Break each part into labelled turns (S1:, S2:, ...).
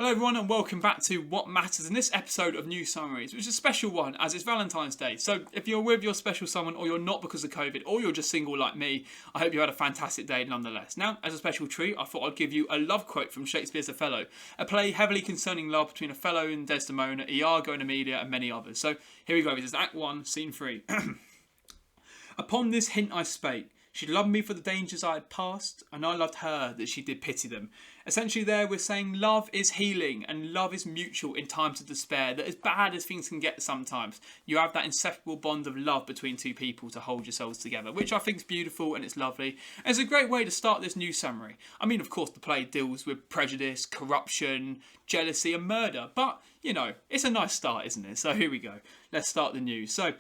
S1: Hello everyone and welcome back to What Matters in this episode of New Summaries, which is a special one as it's Valentine's Day. So if you're with your special someone or you're not because of COVID or you're just single like me, I hope you had a fantastic day nonetheless. Now, as a special treat, I thought I'd give you a love quote from Shakespeare's Othello, a play heavily concerning love between Othello and Desdemona, Iago and Emilia and many others. So here we go, this is Act 1, Scene 3. Upon this hint I spake. She loved me for the dangers I had passed, and I loved her that she did pity them. Essentially there we're saying love is healing and love is mutual in times of despair, that as bad as things can get sometimes, you have that inseparable bond of love between two people to hold yourselves together, which I think is beautiful and it's lovely. And it's a great way to start this new summary. I mean, of course, the play deals with prejudice, corruption, jealousy and murder, but, you know, it's a nice start, isn't it? So here we go. Let's start the news. So,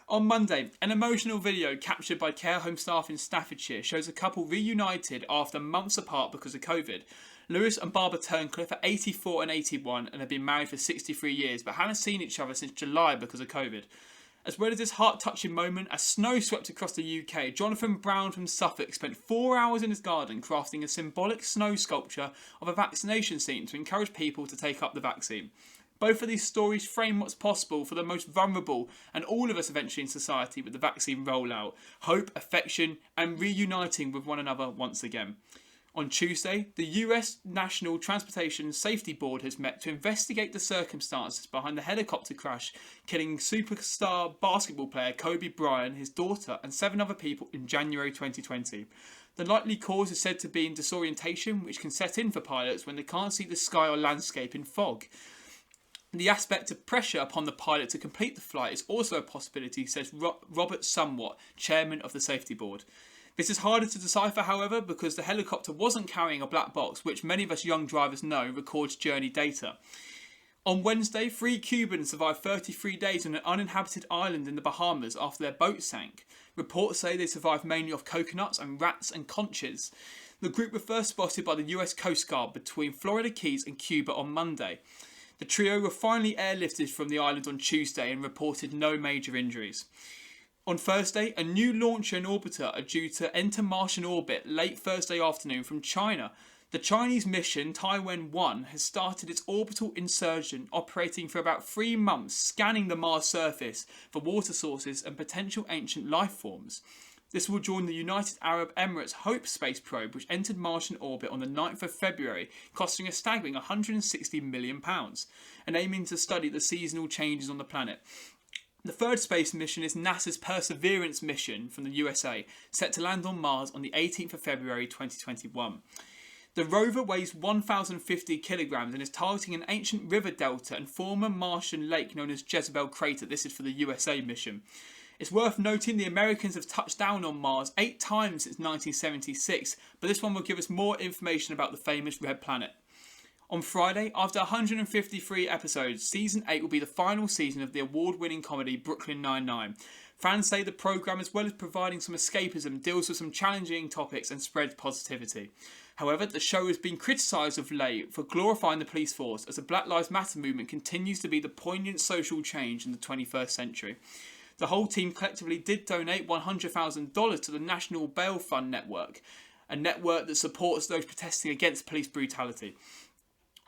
S1: on Monday, an emotional video captured by care home staff in Staffordshire shows a couple reunited after months apart because of COVID. Lewis and Barbara Turncliffe are 84 and 81 and have been married for 63 years but haven't seen each other since July because of COVID. As well as this heart-touching moment, as snow swept across the UK, Jonathan Brown from Suffolk spent 4 hours in his garden crafting a symbolic snow sculpture of a vaccination scene to encourage people to take up the vaccine. Both of these stories frame what's possible for the most vulnerable and all of us eventually in society with the vaccine rollout, hope, affection and reuniting with one another once again. On Tuesday, the US National Transportation Safety Board has met to investigate the circumstances behind the helicopter crash killing superstar basketball player Kobe Bryant, his daughter and 7 other people in January 2020. The likely cause is said to be in disorientation, which can set in for pilots when they can't see the sky or landscape in fog. The aspect of pressure upon the pilot to complete the flight is also a possibility, says Robert Somewhat, chairman of the safety board. This is harder to decipher, however, because the helicopter wasn't carrying a black box, which many of us young drivers know records journey data. On Wednesday, 3 Cubans survived 33 days on an uninhabited island in the Bahamas after their boat sank. Reports say they survived mainly off coconuts and rats and conches. The group were first spotted by the US Coast Guard between Florida Keys and Cuba on Monday. The trio were finally airlifted from the island on Tuesday and reported no major injuries. On Thursday, a new launcher and orbiter are due to enter Martian orbit late Thursday afternoon from China. The Chinese mission, Taiwan-1, has started its orbital insertion, operating for about 3 months, scanning the Mars surface for water sources and potential ancient life forms. This will join the United Arab Emirates Hope space probe, which entered Martian orbit on the 9th of February, costing a staggering £160 million, and aiming to study the seasonal changes on the planet. The third space mission is NASA's Perseverance mission from the USA, set to land on Mars on the 18th of February 2021. The rover weighs 1,050 kilograms and is targeting an ancient river delta and former Martian lake known as Jezebel Crater. This is for the USA mission. It's worth noting the Americans have touched down on Mars 8 times since 1976, but this one will give us more information about the famous red planet. On Friday, after 153 episodes, Season 8 will be the final season of the award-winning comedy Brooklyn Nine-Nine. Fans say the programme, as well as providing some escapism, deals with some challenging topics and spreads positivity. However, the show has been criticised of late for glorifying the police force, as the Black Lives Matter movement continues to be the poignant social change in the 21st century. The whole team collectively did donate $100,000 to the National Bail Fund Network, a network that supports those protesting against police brutality.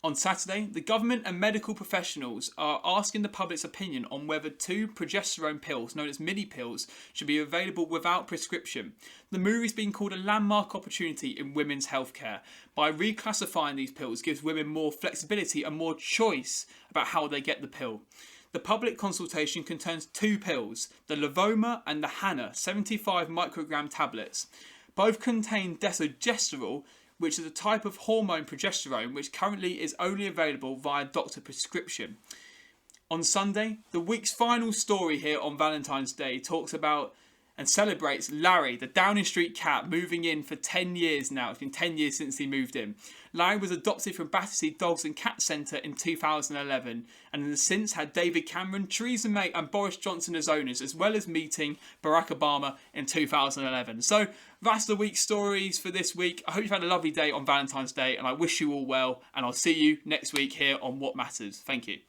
S1: On Saturday, the government and medical professionals are asking the public's opinion on whether 2 progesterone pills, known as mini pills, should be available without prescription. The move is being called a landmark opportunity in women's healthcare. By reclassifying these pills gives women more flexibility and more choice about how they get the pill. The public consultation contains 2 pills, the Levoma and the Hana 75 microgram tablets. Both contain desogestrel, which is a type of hormone progesterone which currently is only available via doctor prescription. On Sunday, the week's final story here on Valentine's Day talks about and celebrates Larry, the Downing Street cat, moving in for 10 years now. It's been 10 years since he moved in. Larry was adopted from Battersea Dogs and Cat Centre in 2011 and has since had David Cameron, Theresa May and Boris Johnson as owners, as well as meeting Barack Obama in 2011. So that's the week's stories for this week. I hope you've had a lovely day on Valentine's Day and I wish you all well, and I'll see you next week here on What Matters. Thank you.